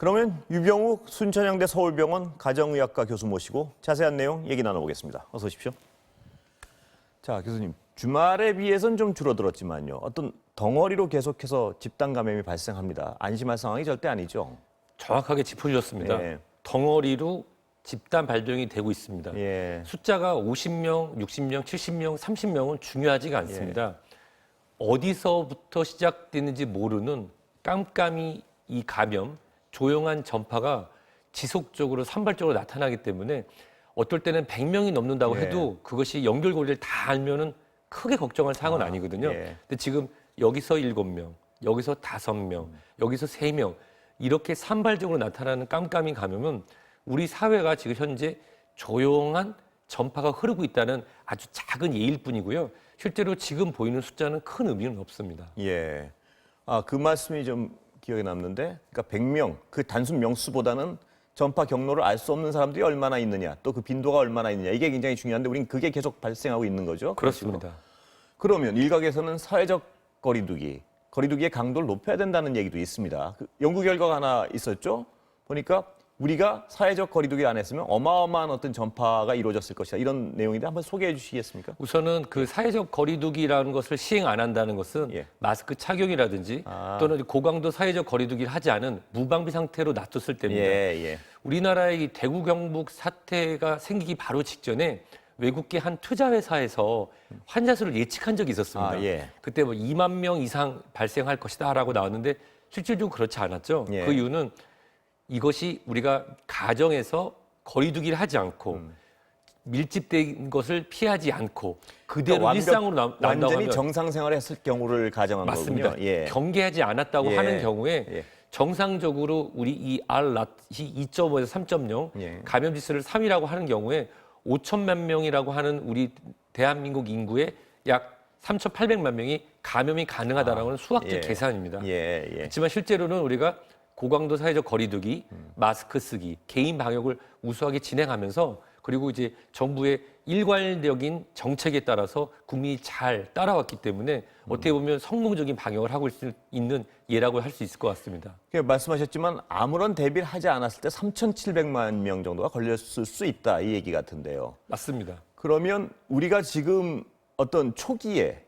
그러면 유병욱 순천향대 서울병원 가정의학과 교수 모시고 자세한 내용 얘기 나눠보겠습니다. 어서 오십시오. 자, 교수님. 주말에 비해서는 좀 줄어들었지만요. 어떤 덩어리로 계속해서 집단 감염이 발생합니다. 안심할 상황이 절대 아니죠. 정확하게 짚어주셨습니다. 예. 덩어리로 집단 발병이 되고 있습니다. 예. 숫자가 50명, 60명, 70명, 30명은 중요하지가 않습니다. 어디서부터 시작되는지 모르는 깜깜이 이 감염, 조용한 전파가 지속적으로 산발적으로 나타나기 때문에 어떨 때는 100명이 넘는다고 예. 해도 그것이 연결고리를 다 알면은 크게 걱정할 사항은 아니거든요. 예. 근데 지금 여기서 7명, 여기서 5명, 여기서 3명 이렇게 산발적으로 나타나는 깜깜이 감염은 우리 사회가 지금 현재 조용한 전파가 흐르고 있다는 아주 작은 예일 뿐이고요. 실제로 지금 보이는 숫자는 큰 의미는 없습니다. 예. 그 말씀이 좀 기억에 남는데, 그러니까 100명, 그 단순 명수보다는 전파 경로를 알 수 없는 사람들이 얼마나 있느냐, 또 그 빈도가 얼마나 있느냐, 이게 굉장히 중요한데 우리는 그게 계속 발생하고 있는 거죠. 그렇습니다. 그러면 일각에서는 사회적 거리두기의 강도를 높여야 된다는 얘기도 있습니다. 그 연구 결과가 하나 있었죠. 보니까 우리가 사회적 거리두기를 안 했으면 어마어마한 어떤 전파가 이루어졌을 것이다. 이런 내용인데 한번 소개해 주시겠습니까? 우선은 그 사회적 거리두기라는 것을 시행 안 한다는 것은 예. 마스크 착용이라든지 또는 고강도 사회적 거리두기를 하지 않은 무방비 상태로 놔뒀을 때입니다. 예. 우리나라의 이 대구 경북 사태가 생기기 바로 직전에 외국계 한 투자회사에서 환자 수를 예측한 적이 있었습니다. 예. 그때 뭐 2만 명 이상 발생할 것이다라고 나왔는데 실질적으로 그렇지 않았죠. 예. 그 이유는 이것이 우리가 가정에서 거리두기를 하지 않고 밀집된 것을 피하지 않고 그대로 그러니까 일상으로 나온다고 완전히 하면 정상 생활을 했을 경우를 가정한 맞습니다. 거군요. 예. 경계하지 않았다고 예. 하는 경우에 예. 정상적으로 우리 이 R-이 2.5에서 3.0 예. 감염 지수를 3이라고 하는 경우에 5천만 명이라고 하는 우리 대한민국 인구의 약 3,800만 명이 감염이 가능하다라고 하는 수학적 예. 계산입니다. 예. 그렇지만 실제로는 우리가 고강도 사회적 거리두기, 마스크 쓰기, 개인 방역을 우수하게 진행하면서 그리고 이제 정부의 일괄적인 정책에 따라서 국민이 잘 따라왔기 때문에 어떻게 보면 성공적인 방역을 하고 있는 예라고 할 수 있을 것 같습니다. 말씀하셨지만 아무런 대비를 하지 않았을 때 3,700만 명 정도가 걸렸을 수 있다 이 얘기 같은데요. 맞습니다. 그러면 우리가 지금 어떤 초기에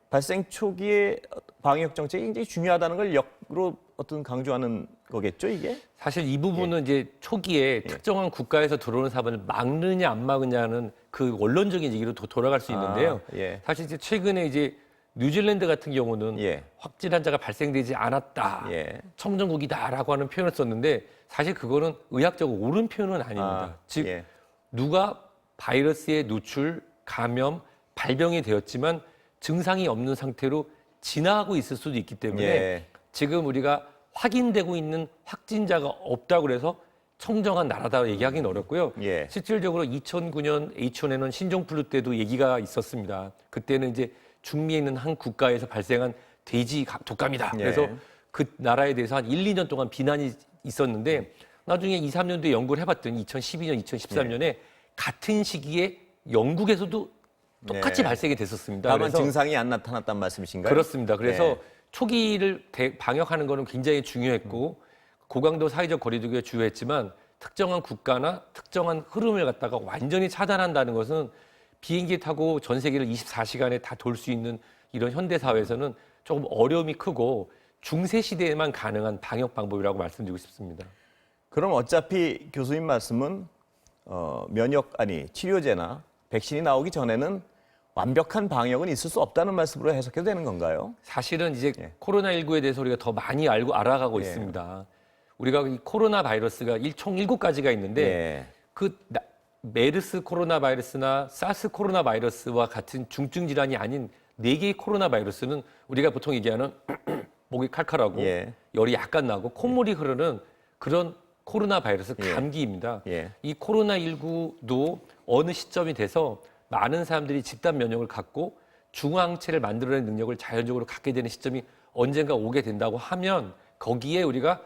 발생 초기에 방역 정책이 굉장히 중요하다는 걸 역으로 어떤 강조하는 거겠죠, 이게? 사실 이 부분은 이제 초기에 특정한 국가에서 들어오는 사람을 막느냐 안 막느냐는 그 원론적인 얘기로 돌아갈 수 있는데요. 예. 사실 이제 최근에 이제 뉴질랜드 같은 경우는 예. 확진 환자가 발생되지 않았다, 예. 청정국이다라고 하는 표현을 썼는데 사실 그거는 의학적으로 옳은 표현은 아닙니다. 즉 예. 누가 바이러스에 노출, 감염, 발병이 되었지만 증상이 없는 상태로 지나가고 있을 수도 있기 때문에 예. 지금 우리가 확인되고 있는 확진자가 없다고 그래서 청정한 나라다 얘기하기는 어렵고요. 예. 실질적으로 2009년 H1N1 신종플루 때도 얘기가 있었습니다. 그때는 이제 중미에 있는 한 국가에서 발생한 돼지 독감이다. 예. 그래서 그 나라에 대해서 한 1, 2년 동안 비난이 있었는데 나중에 2, 3년 뒤에 연구를 해봤더니 2012년, 2013년에 같은 시기에 영국에서도 똑같이 네. 발생이 됐었습니다. 다만 그래서 증상이 안 나타났단 말씀이신가요? 그렇습니다. 그래서 예. 초기를 방역하는 거는 굉장히 중요했고 고강도 사회적 거리두기가 중요했지만 특정한 국가나 특정한 흐름을 갖다가 완전히 차단한다는 것은 비행기 타고 전 세계를 24시간에 다 돌 수 있는 이런 현대 사회에서는 조금 어려움이 크고 중세 시대에만 가능한 방역 방법이라고 말씀드리고 싶습니다. 그럼 어차피 교수님 말씀은 치료제나 백신이 나오기 전에는 완벽한 방역은 있을 수 없다는 말씀으로 해석해도 되는 건가요? 사실은 이제 예. 코로나19에 대해서 우리가 더 많이 알아가고 있습니다. 우리가 이 코로나 바이러스가 총 7가지가 있는데 예. 메르스 코로나 바이러스나 사스 코로나 바이러스와 같은 중증 질환이 아닌 4개의 코로나 바이러스는 우리가 보통 얘기하는 목이 칼칼하고 예. 열이 약간 나고 콧물이 흐르는 그런 코로나 바이러스 예. 감기입니다. 예. 이 코로나19도 어느 시점이 돼서 많은 사람들이 집단 면역을 갖고 중화항체를 만들어내는 능력을 자연적으로 갖게 되는 시점이 언젠가 오게 된다고 하면 거기에 우리가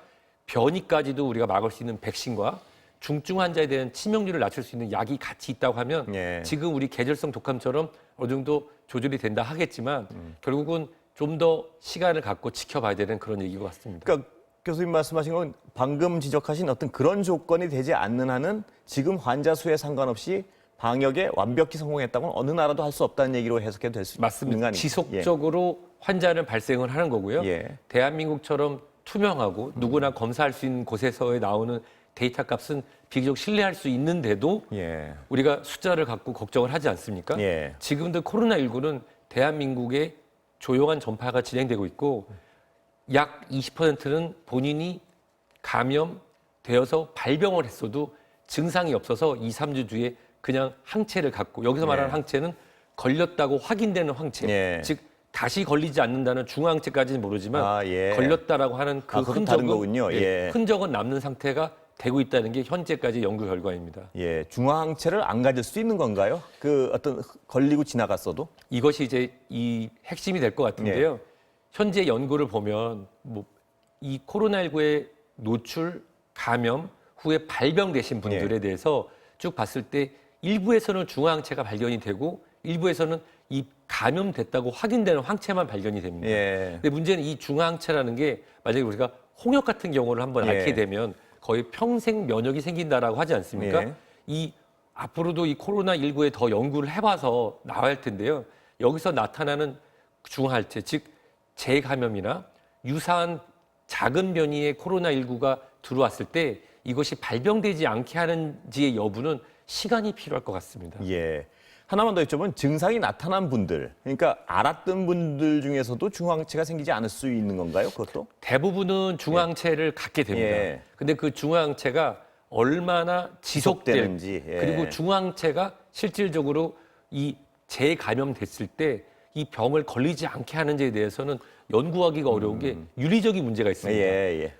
변이까지도 우리가 막을 수 있는 백신과 중증 환자에 대한 치명률을 낮출 수 있는 약이 같이 있다고 하면 예. 지금 우리 계절성 독감처럼 어느 정도 조절이 된다 하겠지만 결국은 좀 더 시간을 갖고 지켜봐야 되는 그런 얘기인 것 같습니다. 그러니까 교수님 말씀하신 건 방금 지적하신 어떤 그런 조건이 되지 않는 한은 지금 환자 수에 상관없이 방역에 완벽히 성공했다고는 어느 나라도 할 수 없다는 얘기로 해석해도 될 수 있는 거 맞습니다. 아닙니까? 지속적으로 환자는 발생을 하는 거고요. 예. 대한민국처럼 투명하고 누구나 검사할 수 있는 곳에서 나오는 데이터 값은 비교적 신뢰할 수 있는데도 예. 우리가 숫자를 갖고 걱정을 하지 않습니까? 예. 지금도 코로나19는 대한민국에 조용한 전파가 진행되고 있고 약 20%는 본인이 감염되어서 발병을 했어도 증상이 없어서 2, 3주 뒤에 그냥 항체를 갖고 여기서 말하는 예. 항체는 걸렸다고 확인되는 항체, 예. 즉 다시 걸리지 않는다는 중항체까지는 모르지만 예. 걸렸다라고 하는 그 그것도 다른 흔적은 거군요. 예. 흔적은 남는 상태가 되고 있다는 게 현재까지 연구 결과입니다. 예, 중화항체를 안 가질 수 있는 건가요? 그 어떤 걸리고 지나갔어도? 이것이 이제 이 핵심이 될 것 같은데요. 현재 연구를 보면 뭐 이 코로나19에 노출, 감염 후에 발병되신 분들에 대해서 쭉 봤을 때 일부에서는 중화항체가 발견이 되고 일부에서는 이 감염됐다고 확인되는 항체만 발견이 됩니다. 예. 근데 문제는 이 중화항체라는 게 만약에 우리가 홍역 같은 경우를 한번 예. 앓게 되면 거의 평생 면역이 생긴다라고 하지 않습니까? 예. 이 앞으로도 이 코로나19에 더 연구를 해봐서 나와야 할 텐데요. 여기서 나타나는 중화항체, 즉 재감염이나 유사한 작은 변이의 코로나19가 들어왔을 때 이것이 발병되지 않게 하는지의 여부는 시간이 필요할 것 같습니다. 예. 하나만 더 여쭤보면 증상이 나타난 분들, 그러니까 알았던 분들 중에서도 중화항체가 생기지 않을 수 있는 건가요? 그것도? 대부분은 중화항체를 갖게 됩니다. 예. 근데 그 중화항체가 얼마나 지속될지, 예. 그리고 중화항체가 실질적으로 이 재감염됐을 때 이 병을 걸리지 않게 하는지에 대해서는 연구하기가 어려운 게 윤리적인 문제가 있습니다. 예, 예.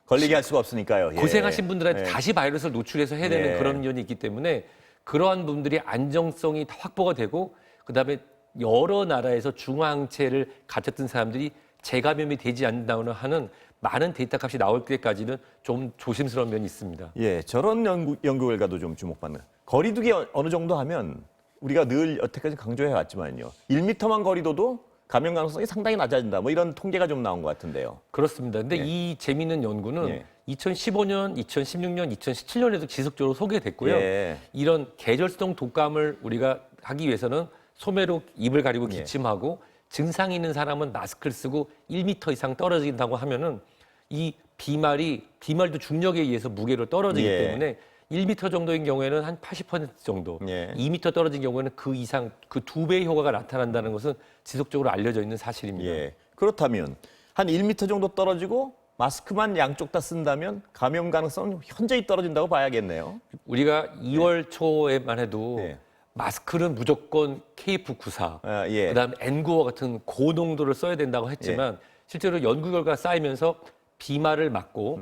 걸리게 할 수가 없으니까요. 예. 고생하신 분들한테 예. 다시 바이러스를 노출해서 해야 되는 예. 그런 면이 있기 때문에 그러한 분들이 안정성이 다 확보가 되고 그다음에 여러 나라에서 중화항체를 가졌던 사람들이 재감염이 되지 않는다는 하는 많은 데이터 값이 나올 때까지는 좀 조심스러운 면이 있습니다. 예, 저런 연구 결과도 좀 주목받는. 거리두기 어느 정도 하면 우리가 늘 여태까지 강조해 왔지만요. 1m만 거리둬도 감염 가능성이 상당히 낮아진다. 뭐 이런 통계가 좀 나온 것 같은데요. 그렇습니다. 근데 예. 이 재미있는 연구는 예. 2015년, 2016년, 2017년에도 지속적으로 소개됐고요. 예. 이런 계절성 독감을 우리가 하기 위해서는 소매로 입을 가리고 예. 기침하고 증상이 있는 사람은 마스크를 쓰고 1m 이상 떨어진다고 하면은 이 비말도 중력에 의해서 무게로 떨어지기 예. 때문에 1m 정도인 경우에는 한 80% 정도, 예. 2m 떨어진 경우에는 그 이상, 그 2배의 효과가 나타난다는 것은 지속적으로 알려져 있는 사실입니다. 예. 그렇다면 한 1m 정도 떨어지고 마스크만 양쪽 다 쓴다면 감염 가능성은 현저히 떨어진다고 봐야겠네요. 우리가 2월 초에만 해도 예. 마스크는 무조건 KF94, 아, 예. 그다음에 N95 같은 고농도를 써야 된다고 했지만 실제로 연구 결과 쌓이면서 비말을 막고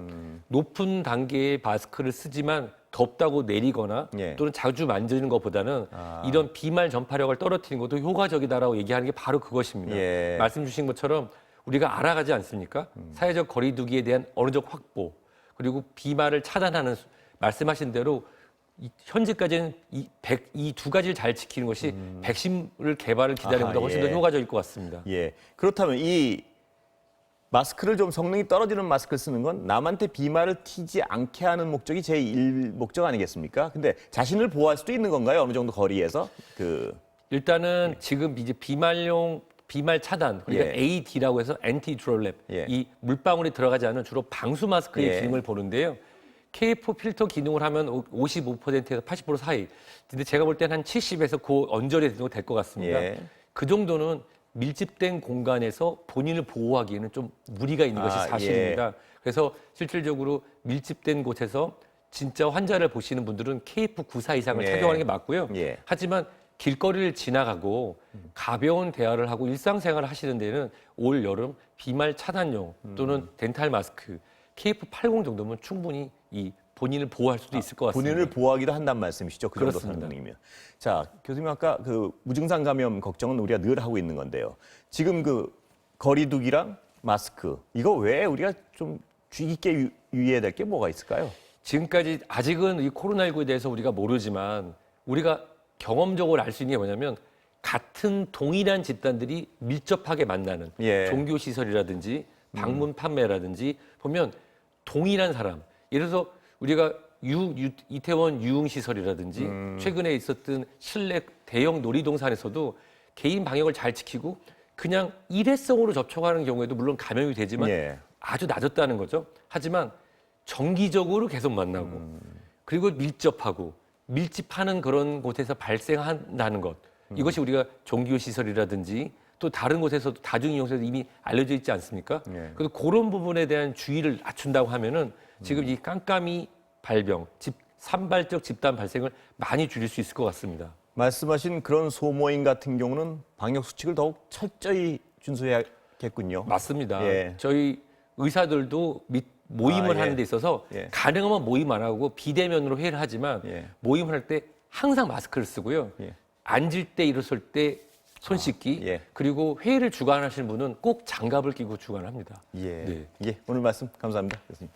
높은 단계의 마스크를 쓰지만 덥다고 내리거나 예. 또는 자주 만지는 것보다는 이런 비말 전파력을 떨어뜨리는 것도 효과적이다라고 얘기하는 게 바로 그것입니다. 예. 말씀 주신 것처럼 우리가 알아가지 않습니까? 사회적 거리두기에 대한 어느적 확보 그리고 비말을 차단하는 말씀하신 대로 현재까지는 이 두 가지를 잘 지키는 것이 백신을 개발을 기다리는 것보다 훨씬 더 예. 효과적일 것 같습니다. 예. 그렇다면 이 마스크를 좀 성능이 떨어지는 마스크를 쓰는 건 남한테 비말을 튀지 않게 하는 목적이 제1 목적 아니겠습니까? 근데 자신을 보호할 수도 있는 건가요? 어느 정도 거리에서? 일단은 지금 이제 비말 차단, 그러니까 예. AD라고 해서 엔티 드롭랩, 예. 이 물방울이 들어가지 않은 주로 방수 마스크의 예. 기능을 보는데요. KF 필터 기능을 하면 55%에서 80% 사이. 근데 제가 볼 때는 한 70에서 그 언저리에 될 것 같습니다. 예. 그 정도는 밀집된 공간에서 본인을 보호하기에는 좀 무리가 있는 것이 아, 사실입니다. 그래서 실질적으로 밀집된 곳에서 진짜 환자를 보시는 분들은 KF94 이상을 예. 착용하는 게 맞고요. 예. 하지만 길거리를 지나가고 가벼운 대화를 하고 일상생활을 하시는 데는 올 여름 비말 차단용 또는 덴탈 마스크 KF80 정도면 충분히 이 본인을 보호할 수도 있을 것 같습니다. 본인을 보호하기도 한다는 말씀이시죠? 그 정도 그렇습니다. 성능이면. 자, 교수님 아까 그 무증상 감염 걱정은 우리가 늘 하고 있는 건데요. 지금 그 거리두기랑 마스크 이거 외에 우리가 좀 주의 깊게 유의해야 될 게 뭐가 있을까요? 지금까지 아직은 이 코로나19에 대해서 우리가 모르지만 우리가 경험적으로 알 수 있는 게 뭐냐면 같은 동일한 집단들이 밀접하게 만나는 예. 종교 시설이라든지 방문 판매라든지 보면 동일한 사람. 예를 들어서 우리가 이태원 유흥시설이라든지 최근에 있었던 실내 대형 놀이동산에서도 개인 방역을 잘 지키고 그냥 일회성으로 접촉하는 경우에도 물론 감염이 되지만 예. 아주 낮았다는 거죠. 하지만 정기적으로 계속 만나고 그리고 밀접하고 밀집하는 그런 곳에서 발생한다는 것. 이것이 우리가 종교시설이라든지 또 다른 곳에서도 다중이용소에서 이미 알려져 있지 않습니까? 예. 그래서 그런 부분에 대한 주의를 낮춘다고 하면은 지금 이 깜깜이 발병, 산발적 집단 발생을 많이 줄일 수 있을 것 같습니다. 말씀하신 그런 소모임 같은 경우는 방역 수칙을 더욱 철저히 준수해야겠군요. 맞습니다. 예. 저희 의사들도 모임을 예. 하는 데 있어서 예. 가능하면 모임 안 하고 비대면으로 회의를 하지만 예. 모임을 할 때 항상 마스크를 쓰고요. 예. 앉을 때 일어설 때 손 씻기 예. 그리고 회의를 주관하시는 분은 꼭 장갑을 끼고 주관합니다. 예. 네. 예. 오늘 말씀 감사합니다, 교수님.